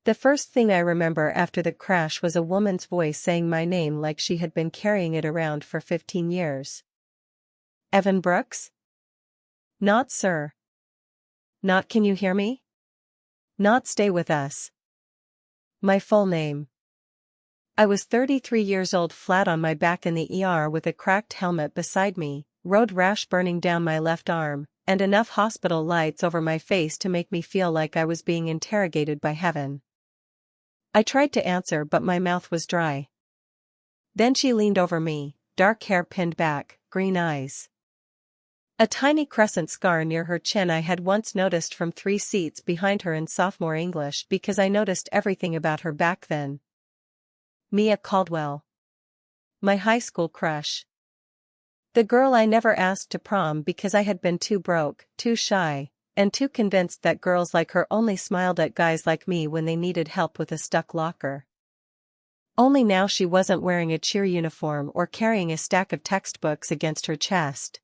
The first thing I remember after the crash was a woman's voice saying my name like she had been carrying it around for 15 years. Evan Brooks? Not sir. Not can you hear me? Not stay with us. My full name. I was 33 years old, flat on my back in the ER with a cracked helmet beside me, road rash burning down my left arm, and enough hospital lights over my face to make me feel like I was being interrogated by heaven. I tried to answer but my mouth was dry. Then she leaned over me, dark hair pinned back, green eyes. A tiny crescent scar near her chin I had once noticed from 3 seats behind her in sophomore English because I noticed everything about her back then. Mia Caldwell. My high school crush. The girl I never asked to prom because I had been too broke, too shy, and too convinced that girls like her only smiled at guys like me when they needed help with a stuck locker. Only now she wasn't wearing a cheer uniform or carrying a stack of textbooks against her chest.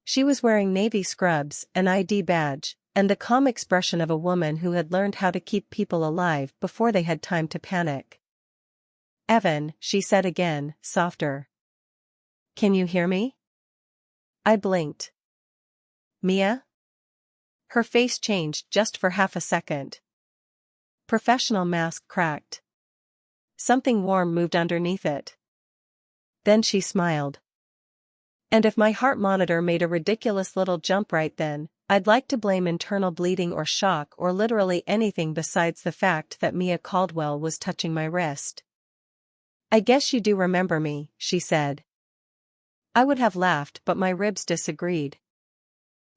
She was wearing navy scrubs, an ID badge, and the calm expression of a woman who had learned how to keep people alive before they had time to panic. Evan, she said again, softer. Can you hear me? I blinked. Mia? Her face changed just for half a second. Professional mask cracked. Something warm moved underneath it. Then she smiled. And if my heart monitor made a ridiculous little jump right then, I'd like to blame internal bleeding or shock or literally anything besides the fact that Mia Caldwell was touching my wrist. I guess you do remember me, she said. I would have laughed but my ribs disagreed.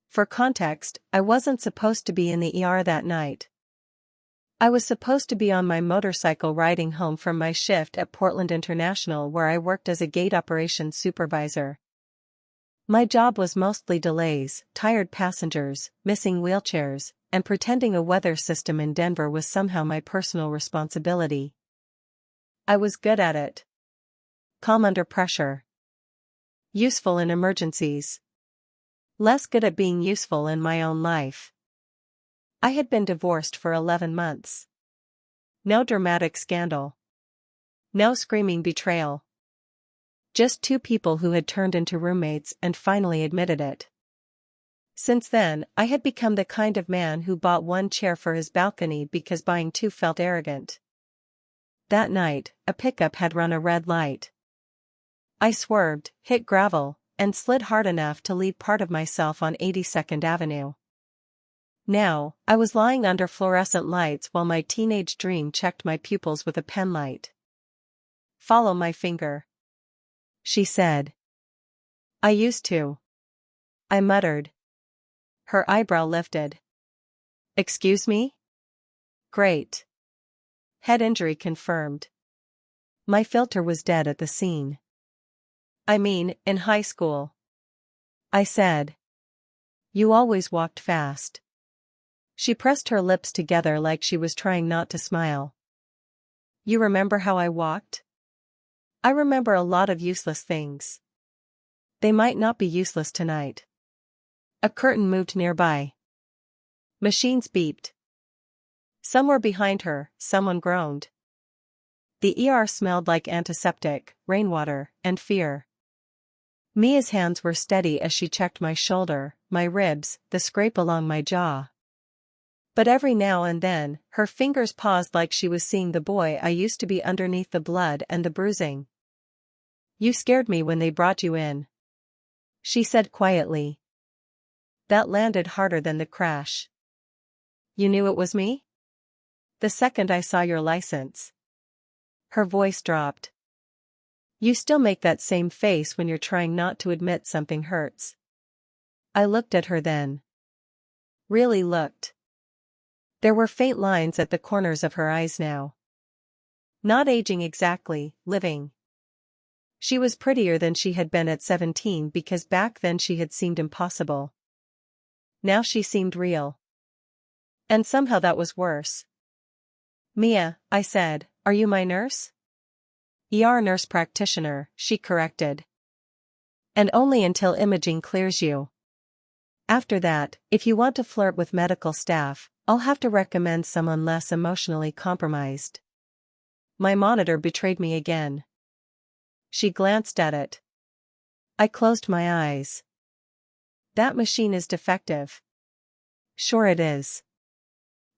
For context, I wasn't supposed to be in the ER that night. I was supposed to be on my motorcycle riding home from my shift at Portland International where I worked as a gate operations supervisor. My job was mostly delays, tired passengers, missing wheelchairs, and pretending a weather system in Denver was somehow my personal responsibility. I was good at it. Calm under pressure. Useful in emergencies. Less good at being useful in my own life. I had been divorced for 11 months. No dramatic scandal. No screaming betrayal. Just 2 people who had turned into roommates and finally admitted it. Since then, I had become the kind of man who bought 1 chair for his balcony because buying 2 felt arrogant. That night, a pickup had run a red light. I swerved, hit gravel, and slid hard enough to leave part of myself on 82nd Avenue. Now, I was lying under fluorescent lights while my teenage dream checked my pupils with a penlight. Follow my finger. She said. I used to. I muttered. Her eyebrow lifted. Excuse me? Great. Head injury confirmed. My filter was dead at the scene. I mean, in high school. I said. You always walked fast. She pressed her lips together like she was trying not to smile. You remember how I walked? I remember a lot of useless things. They might not be useless tonight. A curtain moved nearby. Machines beeped. Somewhere behind her, someone groaned. The ER smelled like antiseptic, rainwater, and fear. Mia's hands were steady as she checked my shoulder, my ribs, the scrape along my jaw. But every now and then, her fingers paused like she was seeing the boy I used to be underneath the blood and the bruising. You scared me when they brought you in. She said quietly. That landed harder than the crash. You knew it was me? The second I saw your license. Her voice dropped. You still make that same face when you're trying not to admit something hurts. I looked at her then. Really looked. There were faint lines at the corners of her eyes now. Not aging exactly, living. She was prettier than she had been at 17 because back then she had seemed impossible. Now she seemed real. And somehow that was worse. Mia, I said, are you my nurse? ER nurse practitioner, she corrected. And only until imaging clears you. After that, if you want to flirt with medical staff, I'll have to recommend someone less emotionally compromised. My monitor betrayed me again. She glanced at it. I closed my eyes. That machine is defective. Sure it is.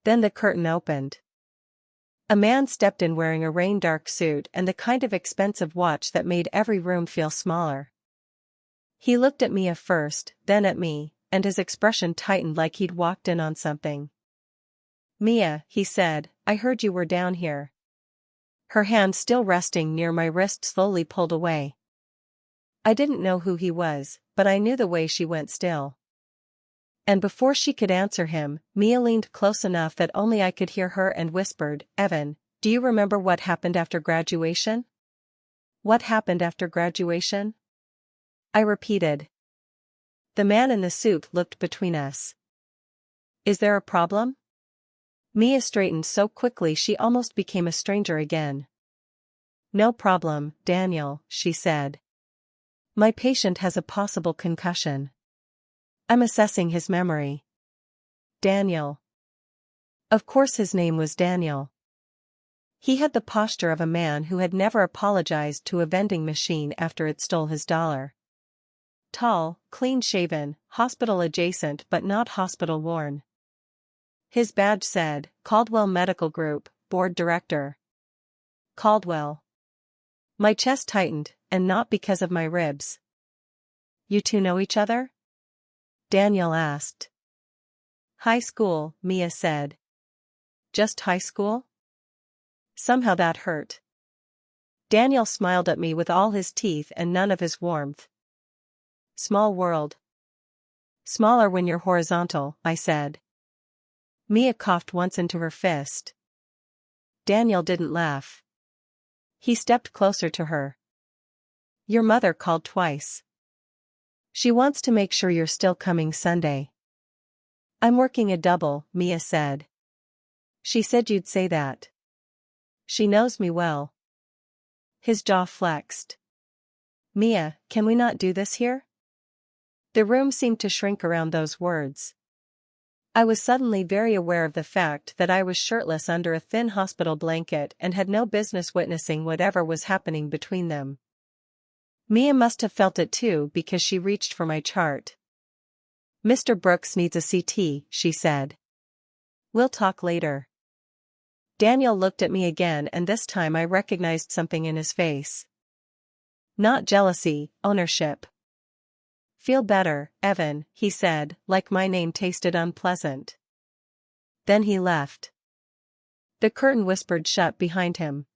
Then the curtain opened. A man stepped in wearing a rain-dark suit and the kind of expensive watch that made every room feel smaller. He looked at Mia first, then at me, and his expression tightened like he'd walked in on something. "Mia," he said, "I heard you were down here." Her hand still resting near my wrist slowly pulled away. I didn't know who he was, but I knew the way she went still. And before she could answer him, Mia leaned close enough that only I could hear her and whispered, "Evan, do you remember what happened after graduation?" "What happened after graduation?" I repeated. The man in the suit looked between us. "Is there a problem?" Mia straightened so quickly she almost became a stranger again. "No problem, Daniel," she said. "My patient has a possible concussion. I'm assessing his memory." Daniel. Of course his name was Daniel. He had the posture of a man who had never apologized to a vending machine after it stole his dollar. Tall, clean-shaven, hospital-adjacent but not hospital-worn. His badge said, Caldwell Medical Group, Board Director. Caldwell. My chest tightened, and not because of my ribs. "You two know each other?" Daniel asked. "High school," Mia said. "Just high school?" Somehow that hurt. Daniel smiled at me with all his teeth and none of his warmth. "Small world." "Smaller when you're horizontal," I said. Mia coughed once into her fist. Daniel didn't laugh. He stepped closer to her. "Your mother called twice. She wants to make sure you're still coming Sunday." "I'm working a double," Mia said. "She said you'd say that. She knows me well." His jaw flexed. "Mia, can we not do this here?" The room seemed to shrink around those words. I was suddenly very aware of the fact that I was shirtless under a thin hospital blanket and had no business witnessing whatever was happening between them. Mia must have felt it too because she reached for my chart. "Mr. Brooks needs a CT," she said. "We'll talk later." Daniel looked at me again and this time I recognized something in his face. Not jealousy, ownership. "Feel better, Evan," he said, like my name tasted unpleasant. Then he left. The curtain whispered shut behind him.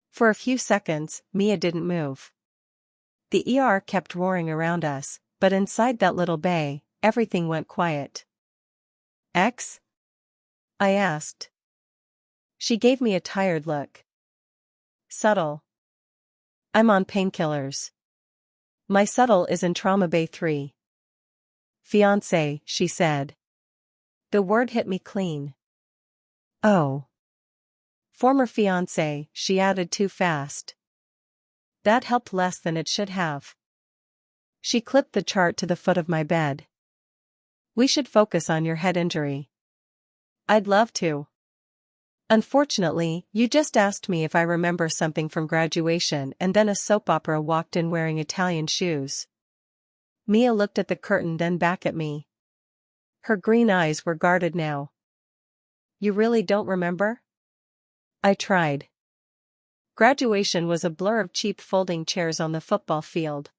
For a few seconds, Mia didn't move. The ER kept roaring around us, but inside that little bay, everything went quiet. "X?" I asked. She gave me a tired look. "Subtle. I'm on painkillers. My subtle is in Trauma Bay 3. Fiancé," she said. The word hit me clean. "Oh. Former fiancé," she added too fast. That helped less than it should have. She clipped the chart to the foot of my bed. "We should focus on your head injury." "I'd love to. Unfortunately, you just asked me if I remember something from graduation and then a soap opera walked in wearing Italian shoes." Mia looked at the curtain then back at me. Her green eyes were guarded now. "You really don't remember?" I tried. Graduation was a blur of cheap folding chairs on the football field.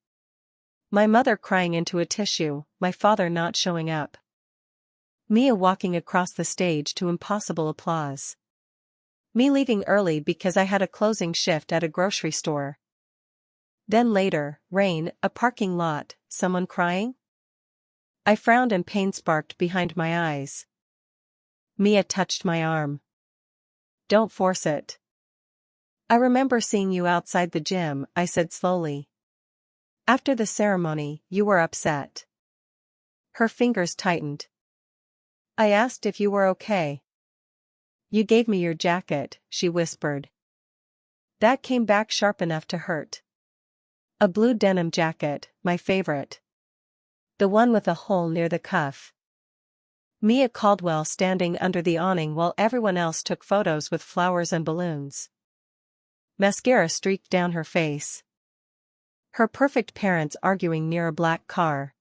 My mother crying into a tissue, my father not showing up. Mia walking across the stage to impossible applause. Me leaving early because I had a closing shift at a grocery store. Then later, rain, a parking lot, someone crying? I frowned and pain sparked behind my eyes. Mia touched my arm. "Don't force it." "I remember seeing you outside the gym," I said slowly. "After the ceremony, you were upset." Her fingers tightened. "I asked if you were okay." "You gave me your jacket," she whispered. That came back sharp enough to hurt. A blue denim jacket, my favorite. The one with a hole near the cuff. Mia Caldwell standing under the awning while everyone else took photos with flowers and balloons. Mascara streaked down her face. Her perfect parents arguing near a black car.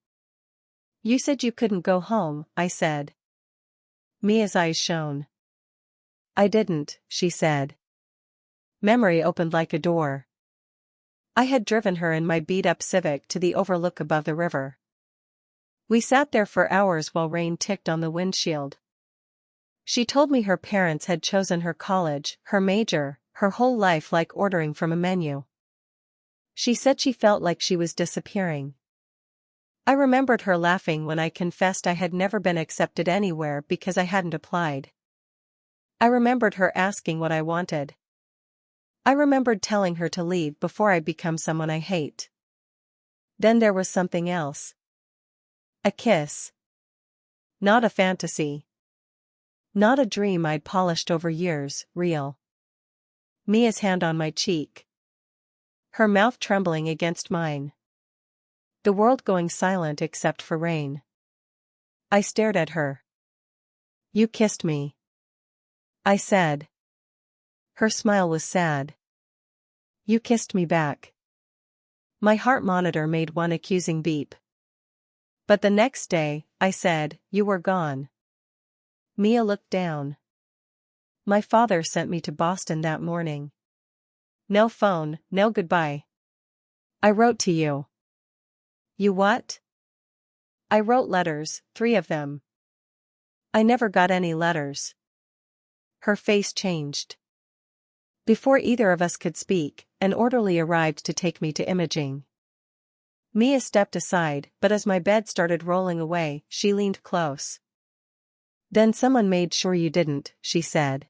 "You said you couldn't go home," I said. Mia's eyes shone. "I didn't," she said. Memory opened like a door. I had driven her in my beat-up Civic to the overlook above the river. We sat there for hours while rain ticked on the windshield. She told me her parents had chosen her college, her major, her whole life like ordering from a menu. She said she felt like she was disappearing. I remembered her laughing when I confessed I had never been accepted anywhere because I hadn't applied. I remembered her asking what I wanted. I remembered telling her to leave before I become someone I hate. Then there was something else. A kiss. Not a fantasy. Not a dream I'd polished over years, real. Mia's hand on my cheek. Her mouth trembling against mine. The world going silent except for rain. I stared at her. "You kissed me," I said. Her smile was sad. "You kissed me back." My heart monitor made one accusing beep. "But the next day," I said, "you were gone." Mia looked down. "My father sent me to Boston that morning. No phone, no goodbye. I wrote to you." "You what?" "I wrote letters, 3 of them." "I never got any letters." Her face changed. Before either of us could speak, an orderly arrived to take me to imaging. Mia stepped aside, but as my bed started rolling away, she leaned close. "Then someone made sure you didn't," she said.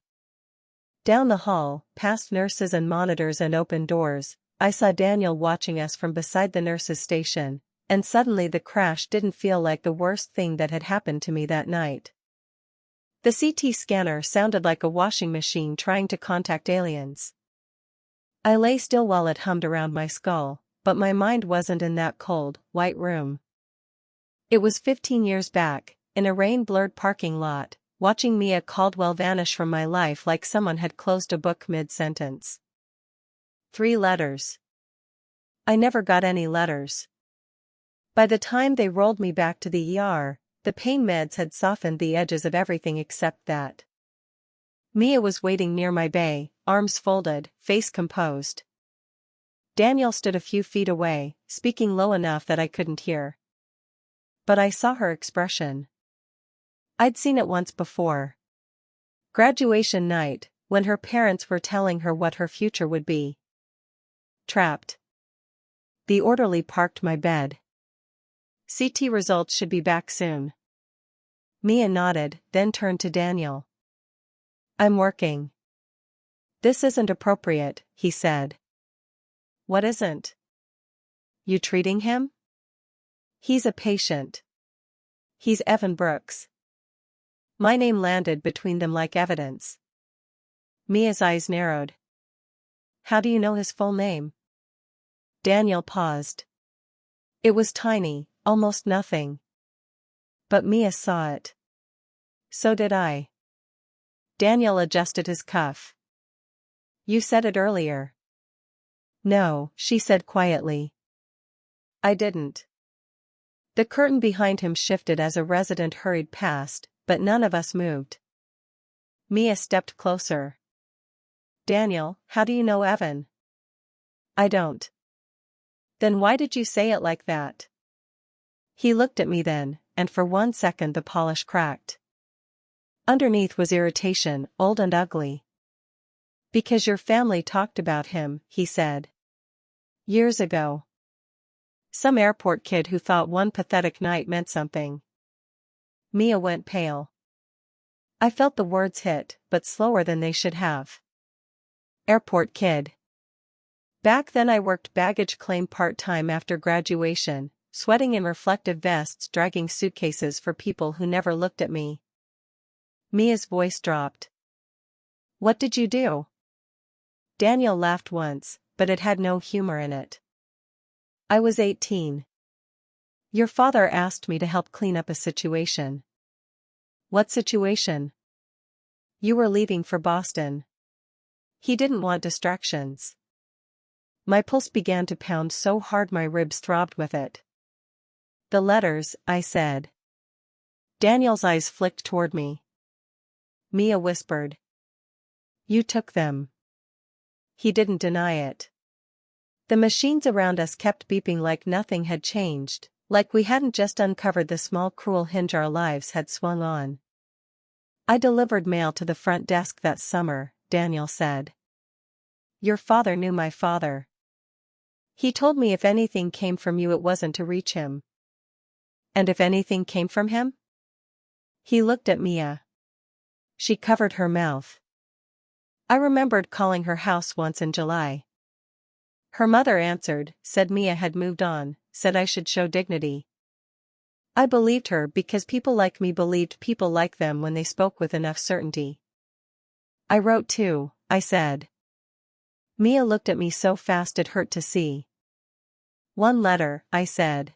Down the hall, past nurses and monitors and open doors, I saw Daniel watching us from beside the nurse's station, and suddenly the crash didn't feel like the worst thing that had happened to me that night. The CT scanner sounded like a washing machine trying to contact aliens. I lay still while it hummed around my skull, but my mind wasn't in that cold, white room. It was 15 years back, in a rain-blurred parking lot, watching Mia Caldwell vanish from my life like someone had closed a book mid-sentence. 3 letters. I never got any letters. By the time they rolled me back to the ER, the pain meds had softened the edges of everything except that. Mia was waiting near my bay, arms folded, face composed. Daniel stood a few feet away, speaking low enough that I couldn't hear. But I saw her expression. I'd seen it once before. Graduation night, when her parents were telling her what her future would be. Trapped. The orderly parked my bed. "CT results should be back soon." Mia nodded, then turned to Daniel. "I'm working." "This isn't appropriate," he said. "What isn't?" "You treating him?" "He's a patient. He's Evan Brooks." My name landed between them like evidence. Mia's eyes narrowed. "How do you know his full name?" Daniel paused. It was tiny, almost nothing. But Mia saw it. So did I. Daniel adjusted his cuff. "You said it earlier." "No," she said quietly. "I didn't." The curtain behind him shifted as a resident hurried past, but none of us moved. Mia stepped closer. "Daniel, how do you know Evan?" "I don't." "Then why did you say it like that?" He looked at me then, and for 1 second the polish cracked. Underneath was irritation, old and ugly. "Because your family talked about him," he said. "Years ago. Some airport kid who thought one pathetic night meant something." Mia went pale. I felt the words hit, but slower than they should have. Airport kid. Back then I worked baggage claim part-time after graduation, sweating in reflective vests dragging suitcases for people who never looked at me. Mia's voice dropped. "What did you do?" Daniel laughed once, but it had no humor in it. "I was 18. Your father asked me to help clean up a situation." What situation? You were leaving for Boston. He didn't want distractions. My pulse began to pound so hard my ribs throbbed with it. The letters, I said. Daniel's eyes flicked toward me. Mia whispered. You took them. He didn't deny it. The machines around us kept beeping like nothing had changed, like we hadn't just uncovered the small cruel hinge our lives had swung on. I delivered mail to the front desk that summer, Daniel said. Your father knew my father. He told me if anything came from you it wasn't to reach him. And if anything came from him? He looked at Mia. She covered her mouth. I remembered calling her house once in July. Her mother answered, said Mia had moved on, said I should show dignity. I believed her because people like me believed people like them when they spoke with enough certainty. I wrote too, I said. Mia looked at me so fast it hurt to see. One letter, I said.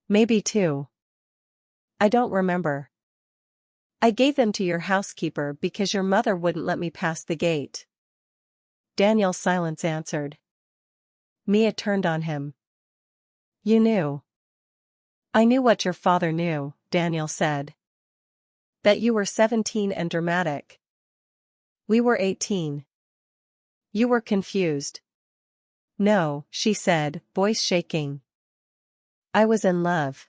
Maybe two. I don't remember. I gave them to your housekeeper because your mother wouldn't let me pass the gate. Daniel's silence answered. Mia turned on him. You knew. I knew what your father knew, Daniel said. That you were 17 and dramatic. We were 18. You were confused. No, she said, voice shaking. I was in love.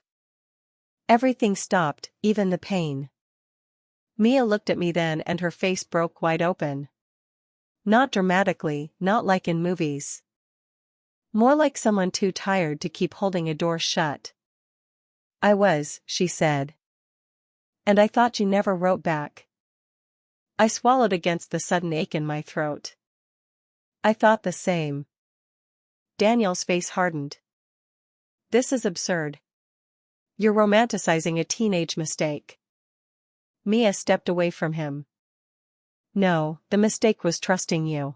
Everything stopped, even the pain. Mia looked at me then and her face broke wide open. Not dramatically, not like in movies. More like someone too tired to keep holding a door shut. I was, she said. And I thought you never wrote back. I swallowed against the sudden ache in my throat. I thought the same. Daniel's face hardened. This is absurd. You're romanticizing a teenage mistake. Mia stepped away from him. No, the mistake was trusting you.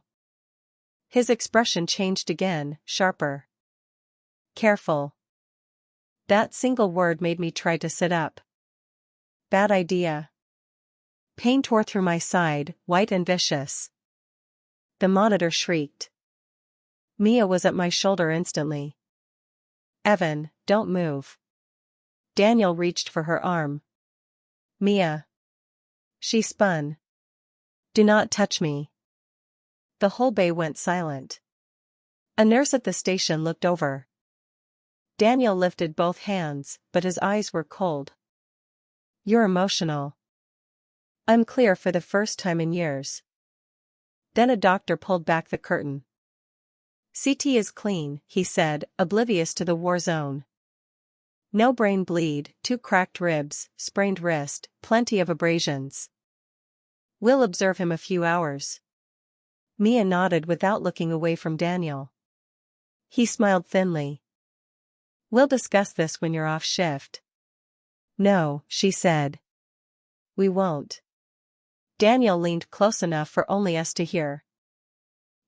His expression changed again, sharper. Careful. That single word made me try to sit up. Bad idea. Pain tore through my side, white and vicious. The monitor shrieked. Mia was at my shoulder instantly. Evan, don't move. Daniel reached for her arm. Mia. She spun. Do not touch me. The whole bay went silent. A nurse at the station looked over. Daniel lifted both hands, but his eyes were cold. You're emotional. I'm clear for the first time in years. Then a doctor pulled back the curtain. CT is clean, he said, oblivious to the war zone. No brain bleed, 2 cracked ribs, sprained wrist, plenty of abrasions. We'll observe him a few hours. Mia nodded without looking away from Daniel. He smiled thinly. We'll discuss this when you're off shift. No, she said. We won't. Daniel leaned close enough for only us to hear.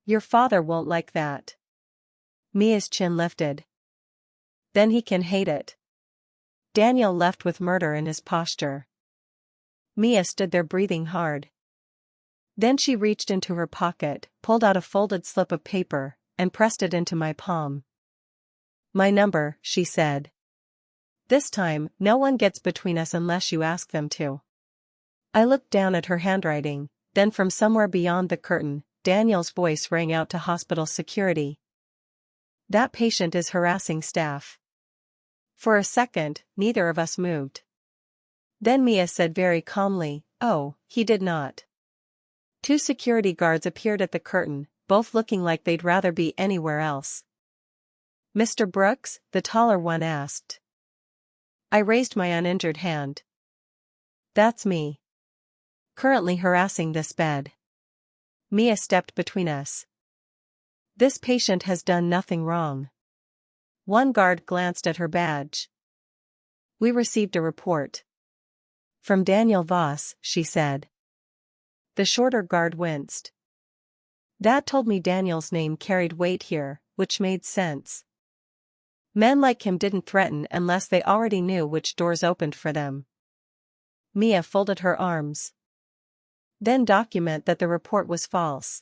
Your father won't like that. Mia's chin lifted. Then he can hate it. Daniel left with murder in his posture. Mia stood there breathing hard. Then she reached into her pocket, pulled out a folded slip of paper, and pressed it into my palm. My number, she said. This time, no one gets between us unless you ask them to. I looked down at her handwriting, then from somewhere beyond the curtain, Daniel's voice rang out to hospital security. That patient is harassing staff. For a second, neither of us moved. Then Mia said very calmly, oh, he did not. 2 security guards appeared at the curtain, both looking like they'd rather be anywhere else. Mr. Brooks, the taller one asked. I raised my uninjured hand. That's me. Currently harassing this bed. Mia stepped between us. This patient has done nothing wrong. One guard glanced at her badge. We received a report. From Daniel Voss, she said. The shorter guard winced. That told me Daniel's name carried weight here, which made sense. Men like him didn't threaten unless they already knew which doors opened for them. Mia folded her arms. Then document that the report was false.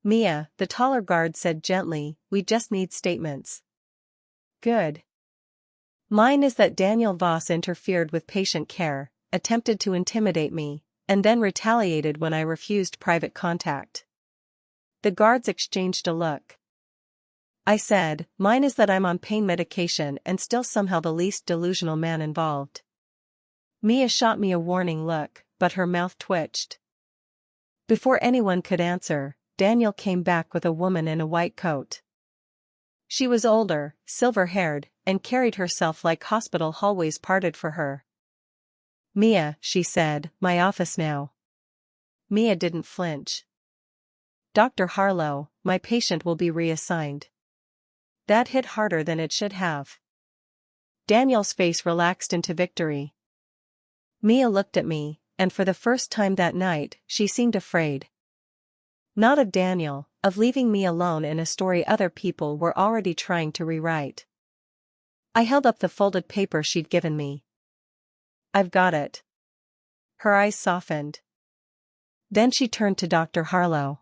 Mia, the taller guard said gently, we just need statements. Good. Mine is that Daniel Voss interfered with patient care, attempted to intimidate me, and then retaliated when I refused private contact. The guards exchanged a look. I said, mine is that I'm on pain medication and still somehow the least delusional man involved. Mia shot me a warning look, but her mouth twitched. Before anyone could answer, Daniel came back with a woman in a white coat. She was older, silver-haired, and carried herself like hospital hallways parted for her. Mia, she said, my office now. Mia didn't flinch. Dr. Harlow, my patient will be reassigned. That hit harder than it should have. Daniel's face relaxed into victory. Mia looked at me, and for the first time that night, she seemed afraid. Not of Daniel, of leaving me alone in a story other people were already trying to rewrite. I held up the folded paper she'd given me. I've got it. Her eyes softened. Then she turned to Dr. Harlow.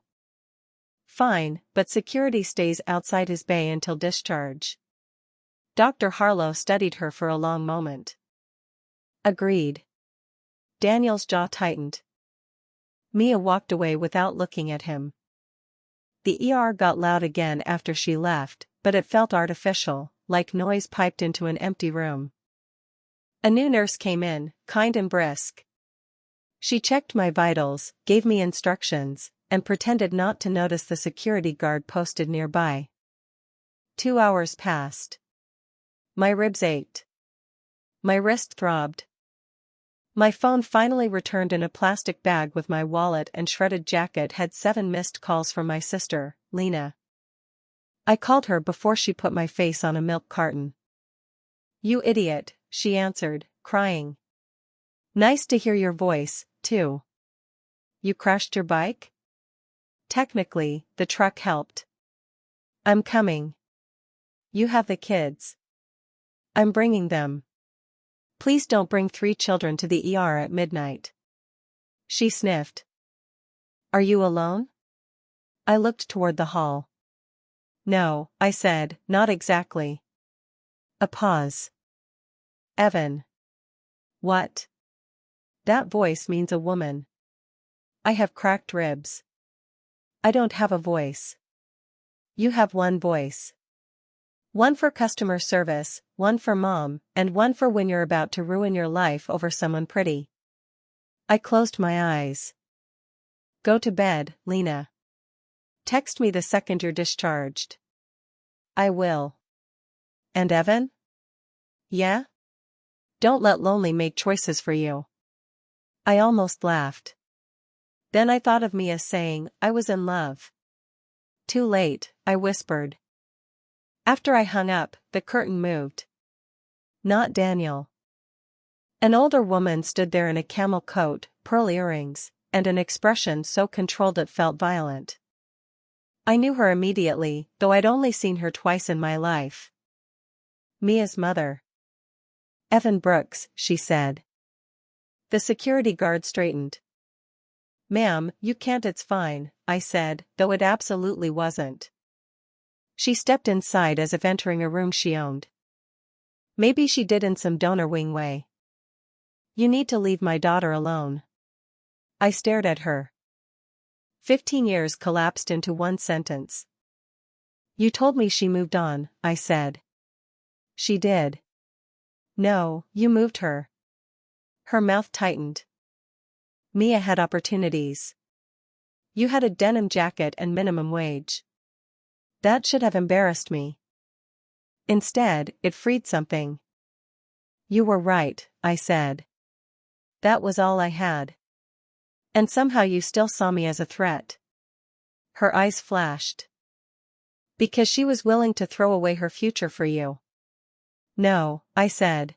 Fine, but security stays outside his bay until discharge. Dr. Harlow studied her for a long moment. Agreed. Daniel's jaw tightened. Mia walked away without looking at him. The ER got loud again after she left, but it felt artificial, like noise piped into an empty room. A new nurse came in, kind and brisk. She checked my vitals, gave me instructions, and pretended not to notice the security guard posted nearby. 2 hours passed. My ribs ached. My wrist throbbed. My phone finally returned in a plastic bag with my wallet and shredded jacket had 7 missed calls from my sister, Lena. I called her before she put my face on a milk carton. You idiot, she answered, crying. Nice to hear your voice, too. You crashed your bike? Technically, the truck helped. I'm coming. You have the kids. I'm bringing them. Please don't bring 3 children to the ER at midnight. She sniffed. Are you alone? I looked toward the hall. No, I said, not exactly. A pause. Evan. What? That voice means a woman. I have cracked ribs. I don't have a voice. You have one voice. One for customer service, one for mom, and one for when you're about to ruin your life over someone pretty. I closed my eyes. Go to bed, Lena. Text me the second you're discharged. I will. And Evan? Yeah? Don't let lonely make choices for you. I almost laughed. Then I thought of Mia saying, I was in love. Too late, I whispered. After I hung up, the curtain moved. Not Daniel. An older woman stood there in a camel coat, pearl earrings, and an expression so controlled it felt violent. I knew her immediately, though I'd only seen her twice in my life. Mia's mother. Evan Brooks, she said. The security guard straightened. Ma'am, you can't, it's fine, I said, though it absolutely wasn't. She stepped inside as if entering a room she owned. Maybe she did in some donor wing way. You need to leave my daughter alone. I stared at her. 15 years collapsed into one sentence. You told me she moved on, I said. She did. No, you moved her. Her mouth tightened. Mia had opportunities. You had a denim jacket and minimum wage. That should have embarrassed me. Instead, it freed something. You were right, I said. That was all I had. And somehow you still saw me as a threat. Her eyes flashed. Because she was willing to throw away her future for you. No, I said.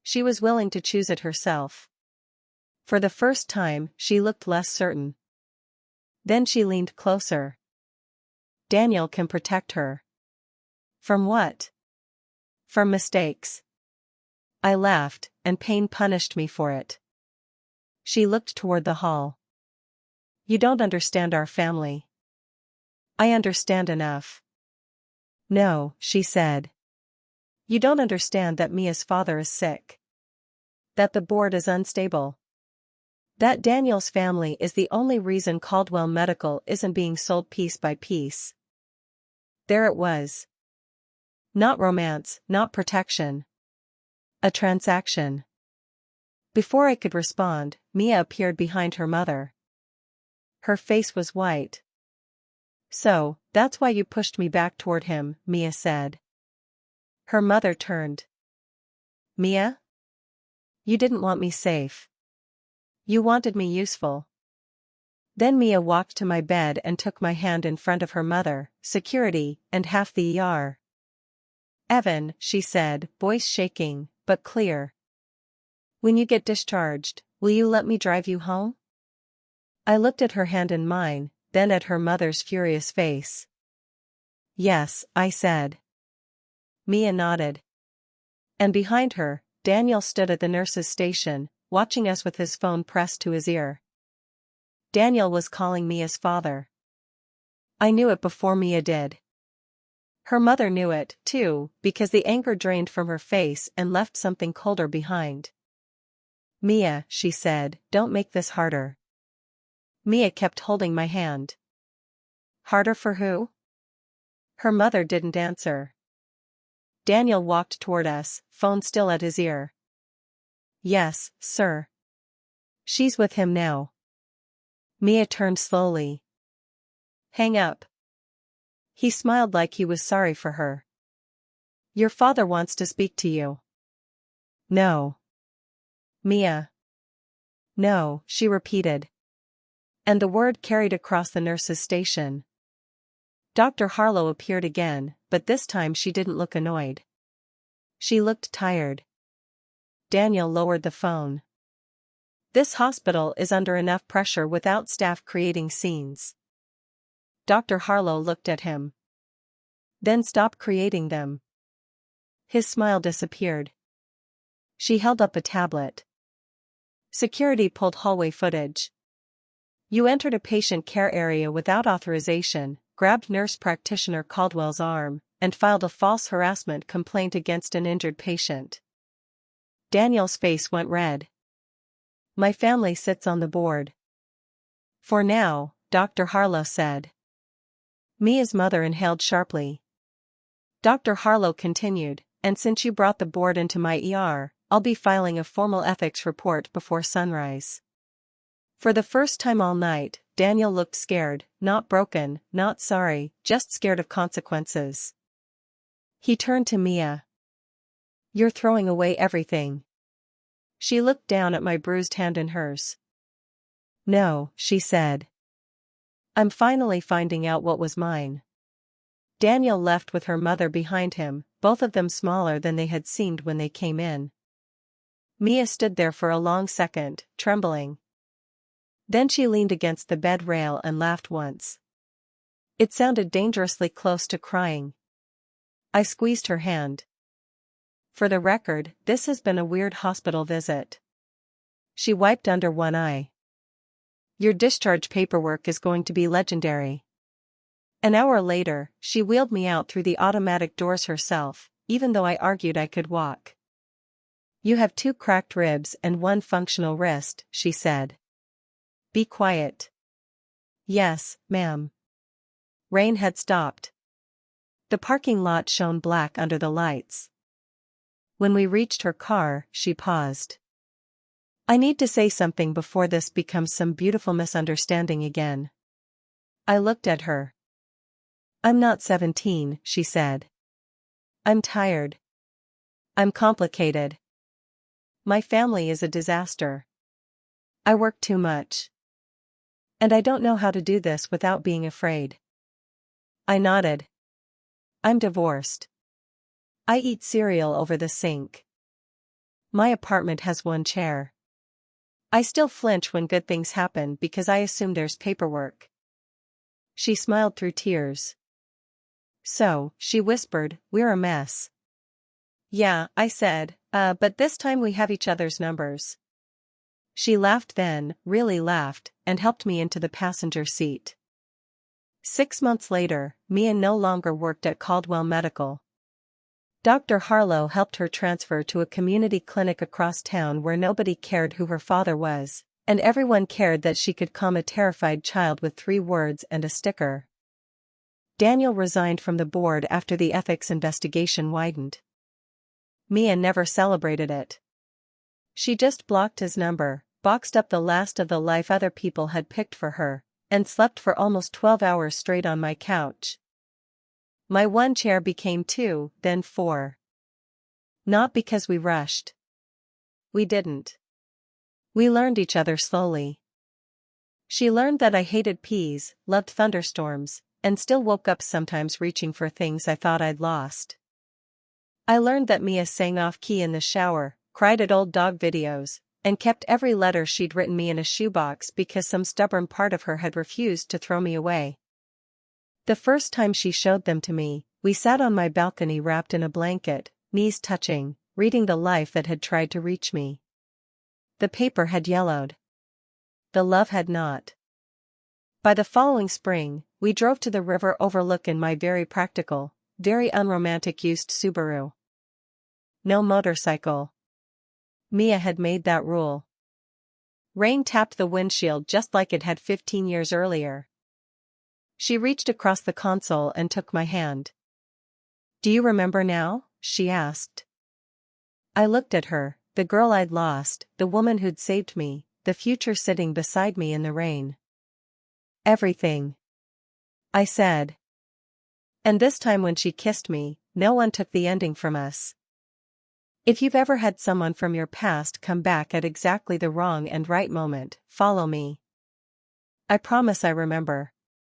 She was willing to choose it herself. For the first time, she looked less certain. Then she leaned closer. Daniel can protect her. From what? From mistakes. I laughed, and pain punished me for it. She looked toward the hall. You don't understand our family. I understand enough. No, she said. You don't understand that Mia's father is sick. That the board is unstable. That Daniel's family is the only reason Caldwell Medical isn't being sold piece by piece. There it was. Not romance, not protection. A transaction. Before I could respond, Mia appeared behind her mother. Her face was white. So, that's why you pushed me back toward him, Mia said. Her mother turned. Mia? You didn't want me safe. You wanted me useful. Then Mia walked to my bed and took my hand in front of her mother, security, and half the ER. Evan, she said, voice shaking, but clear. When you get discharged, will you let me drive you home? I looked at her hand in mine, then at her mother's furious face. Yes, I said. Mia nodded. And behind her, Daniel stood at the nurse's station, watching us with his phone pressed to his ear. Daniel was calling Mia's father. I knew it before Mia did. Her mother knew it, too, because the anger drained from her face and left something colder behind. Mia, she said, don't make this harder. Mia kept holding my hand. Harder for who? Her mother didn't answer. Daniel walked toward us, phone still at his ear. Yes, sir. She's with him now. Mia turned slowly. Hang up. He smiled like he was sorry for her. Your father wants to speak to you. No. Mia. No, she repeated. And the word carried across the nurse's station. Dr. Harlow appeared again, but this time she didn't look annoyed. She looked tired. Daniel lowered the phone. This hospital is under enough pressure without staff creating scenes. Dr. Harlow looked at him. Then stop creating them. His smile disappeared. She held up a tablet. Security pulled hallway footage. You entered a patient care area without authorization, grabbed nurse practitioner Caldwell's arm, and filed a false harassment complaint against an injured patient. Daniel's face went red. My family sits on the board. For now, Dr. Harlow said. Mia's mother inhaled sharply. Dr. Harlow continued, and since you brought the board into my ER, I'll be filing a formal ethics report before sunrise. For the first time all night, Daniel looked scared, not broken, not sorry, just scared of consequences. He turned to Mia. You're throwing away everything. She looked down at my bruised hand in hers. No, she said. I'm finally finding out what was mine. Daniel left with her mother behind him, both of them smaller than they had seemed when they came in. Mia stood there for a long second, trembling. Then she leaned against the bed rail and laughed once. It sounded dangerously close to crying. I squeezed her hand. For the record, this has been a weird hospital visit. She wiped under one eye. Your discharge paperwork is going to be legendary. An hour later, she wheeled me out through the automatic doors herself, even though I argued I could walk. You have 2 cracked ribs and 1 functional wrist, she said. Be quiet. Yes, ma'am. Rain had stopped. The parking lot shone black under the lights. When we reached her car, she paused. I need to say something before this becomes some beautiful misunderstanding again. I looked at her. I'm not 17, she said. I'm tired. I'm complicated. My family is a disaster. I work too much. And I don't know how to do this without being afraid. I nodded. I'm divorced. I eat cereal over the sink. My apartment has 1 chair. I still flinch when good things happen because I assume there's paperwork. She smiled through tears. So, she whispered, we're a mess. Yeah, I said, but this time we have each other's numbers. She laughed then, really laughed, and helped me into the passenger seat. 6 months later, Mia no longer worked at Caldwell Medical. Dr. Harlow helped her transfer to a community clinic across town where nobody cared who her father was, and everyone cared that she could calm a terrified child with 3 words and a sticker. Daniel resigned from the board after the ethics investigation widened. Mia never celebrated it. She just blocked his number, boxed up the last of the life other people had picked for her, and slept for almost 12 hours straight on my couch. My 1 chair became 2, then 4. Not because we rushed. We didn't. We learned each other slowly. She learned that I hated peas, loved thunderstorms, and still woke up sometimes reaching for things I thought I'd lost. I learned that Mia sang off-key in the shower, cried at old dog videos, and kept every letter she'd written me in a shoebox because some stubborn part of her had refused to throw me away. The first time she showed them to me, we sat on my balcony wrapped in a blanket, knees touching, reading the life that had tried to reach me. The paper had yellowed. The love had not. By the following spring, we drove to the river overlook in my very practical, very unromantic used Subaru. No motorcycle. Mia had made that rule. Rain tapped the windshield just like it had 15 years earlier. She reached across the console and took my hand. "Do you remember now?" she asked. I looked at her, the girl I'd lost, the woman who'd saved me, the future sitting beside me in the rain. "Everything," I said. And this time when she kissed me, no one took the ending from us. If you've ever had someone from your past come back at exactly the wrong and right moment, follow me. I promise I remember.